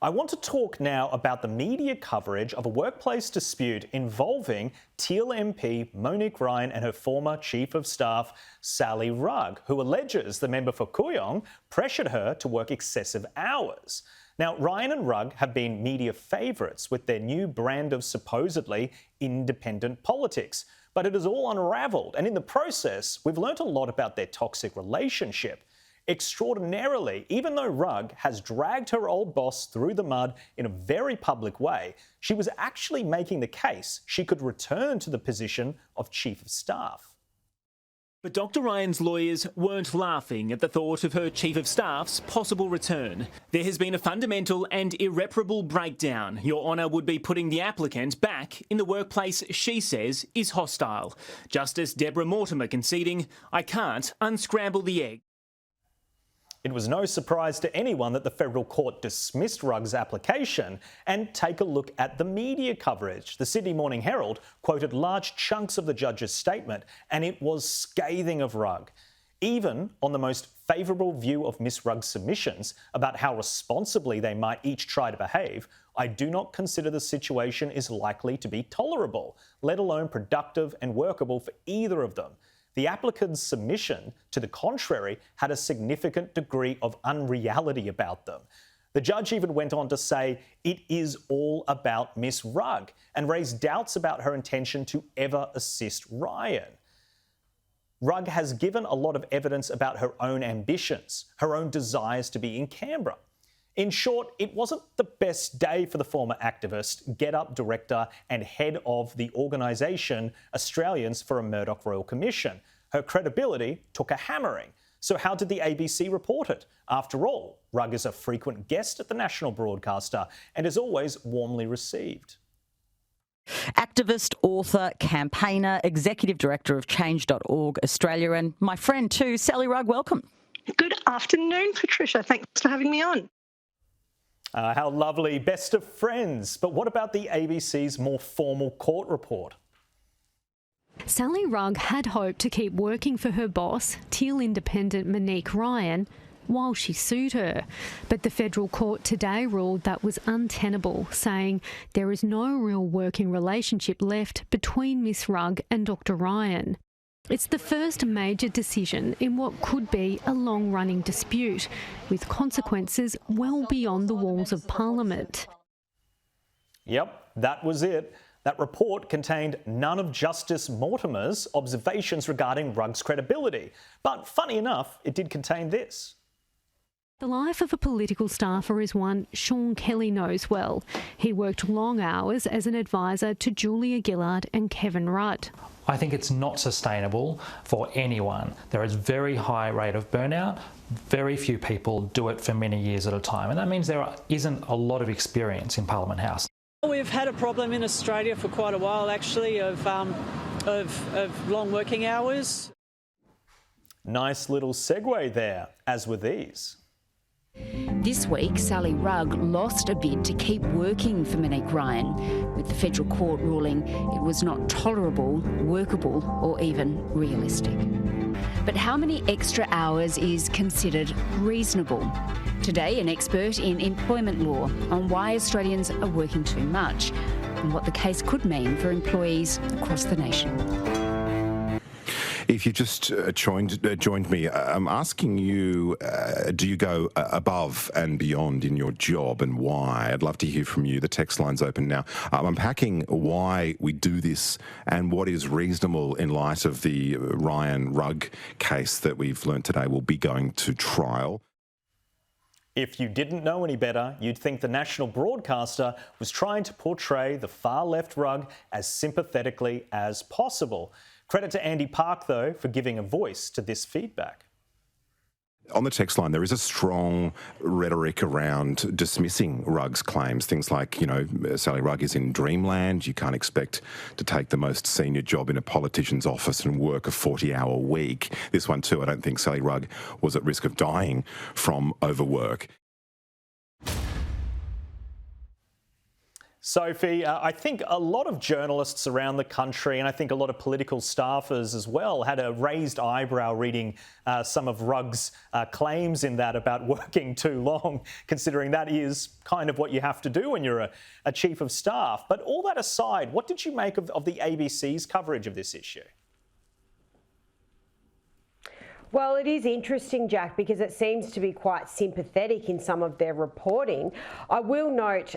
I want to talk now about the media coverage of a workplace dispute involving Teal MP Monique Ryan and her former Chief of Staff Sally Rugg, who alleges the member for Kooyong pressured her to work excessive hours. Now, Ryan and Rugg have been media favourites with their new brand of supposedly independent politics, but it has all unravelled, and in the process, we've learnt a lot about their toxic relationship. Extraordinarily, even though Rugg has dragged her old boss through the mud in a very public way, she was actually making the case she could return to the position of Chief of Staff. But Dr Ryan's lawyers weren't laughing at the thought of her Chief of Staff's possible return. There has been a fundamental and irreparable breakdown. Your Honour would be putting the applicant back in the workplace she says is hostile. Justice Mortimer conceding, "I can't unscramble the egg." It was no surprise to anyone that the federal court dismissed Rugg's application. And take a look at the media coverage. The Sydney Morning Herald quoted large chunks of the judge's statement, and it was scathing of Rugg. Even on the most favourable view of Miss Rugg's submissions about how responsibly they might each try to behave, I do not consider the situation is likely to be tolerable, let alone productive and workable for either of them. The applicant's submission, to the contrary, had a significant degree of unreality about them. The judge even went on to say it is all about Miss Rugg and raised doubts about her intention to ever assist Ryan. Rugg has given a lot of evidence about her own ambitions, her own desires to be in Canberra. In short, it wasn't the best day for the former activist, GetUp director and head of the organisation Australians for a Murdoch Royal Commission. Her credibility took a hammering. So how did the ABC report it? After all, Rugg is a frequent guest at the national broadcaster and is always warmly received. Activist, author, campaigner, executive director of Change.org Australia, and my friend too, Sally Rugg, welcome. Good afternoon, Patricia. Thanks for having me on. How lovely, best of friends. But what about the ABC's more formal court report? Sally Rugg had hoped to keep working for her boss, Teal independent Monique Ryan, while she sued her. But the federal court today ruled that was untenable, saying there is no real working relationship left between Miss Rugg and Dr Ryan. It's the first major decision in what could be a long-running dispute, with consequences well beyond the walls of Parliament. Yep, that was it. That report contained none of Justice Mortimer's observations regarding Rugg's credibility. But funny enough, it did contain this. The life of a political staffer is one Sean Kelly knows well. He worked long hours as an advisor to Julia Gillard and Kevin Rudd. I think it's not sustainable for anyone. There is a very high rate of burnout. Very few people do it for many years at a time, and that means there isn't a lot of experience in Parliament House. We've had a problem in Australia for quite a while, actually, of long working hours. Nice little segue there, as were these. This week, Sally Rugg lost a bid to keep working for Monique Ryan, with the federal court ruling it was not tolerable, workable or even realistic. But how many extra hours is considered reasonable? Today, an expert in employment law on why Australians are working too much and what the case could mean for employees across the nation. If you just joined me, I'm asking you, do you go above and beyond in your job and why? I'd love to hear from you. The text line's open now. I'm unpacking why we do this and what is reasonable in light of the Ryan Rugg case that we've learnt today will be going to trial. If you didn't know any better, you'd think the national broadcaster was trying to portray the far-left Rugg as sympathetically as possible. Credit to Andy Park, though, for giving a voice to this feedback. On the text line, there is a strong rhetoric around dismissing Rugg's claims. Things like, Sally Rugg is in dreamland. You can't expect to take the most senior job in a politician's office and work a 40-hour week. This one too, I don't think Sally Rugg was at risk of dying from overwork. Sophie, I think a lot of journalists around the country, and I think a lot of political staffers as well, had a raised eyebrow reading some of Rugg's claims in that about working too long, considering that is kind of what you have to do when you're a chief of staff. But all that aside, what did you make of the ABC's coverage of this issue? Well, it is interesting, Jack, because it seems to be quite sympathetic in some of their reporting. I will note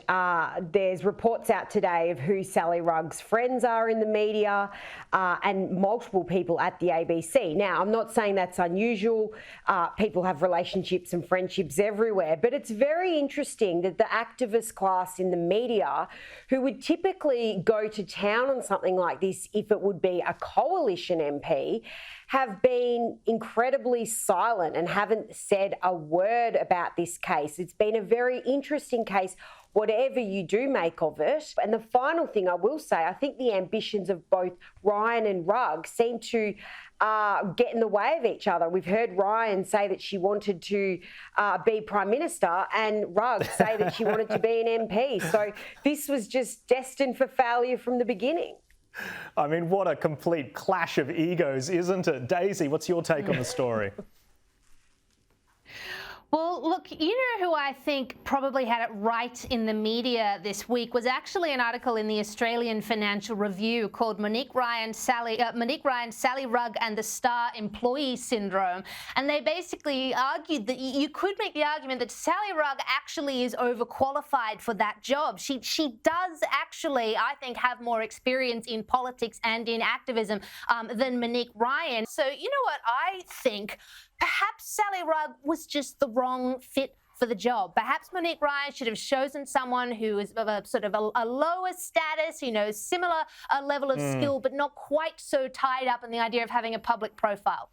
there's reports out today of who Sally Rugg's friends are in the media and multiple people at the ABC. Now, I'm not saying that's unusual. People have relationships and friendships everywhere, but it's very interesting that the activist class in the media, who would typically go to town on something like this if it would be a coalition MP, have been incredibly silent and haven't said a word about this case. It's been a very interesting case, whatever you do make of it. And the final thing I will say, I think the ambitions of both Ryan and Rugg seem to get in the way of each other. We've heard Ryan say that she wanted to be Prime Minister and Rugg say that she wanted to be an MP. So this was just destined for failure from the beginning. I mean, what a complete clash of egos, isn't it? Daisy, what's your take on the story? Well, look, you know who I think probably had it right in the media this week was actually an article in the Australian Financial Review called Monique Ryan, Sally Rugg and the Star Employee Syndrome. And they basically argued that you could make the argument that Sally Rugg actually is overqualified for that job. She does actually, I think, have more experience in politics and in activism than Monique Ryan. So, you know what I think? Perhaps Sally Rugg was just the wrong fit for the job. Perhaps Monique Ryan should have chosen someone who is of a sort of a lower status, you know, similar level of skill, but not quite so tied up in the idea of having a public profile.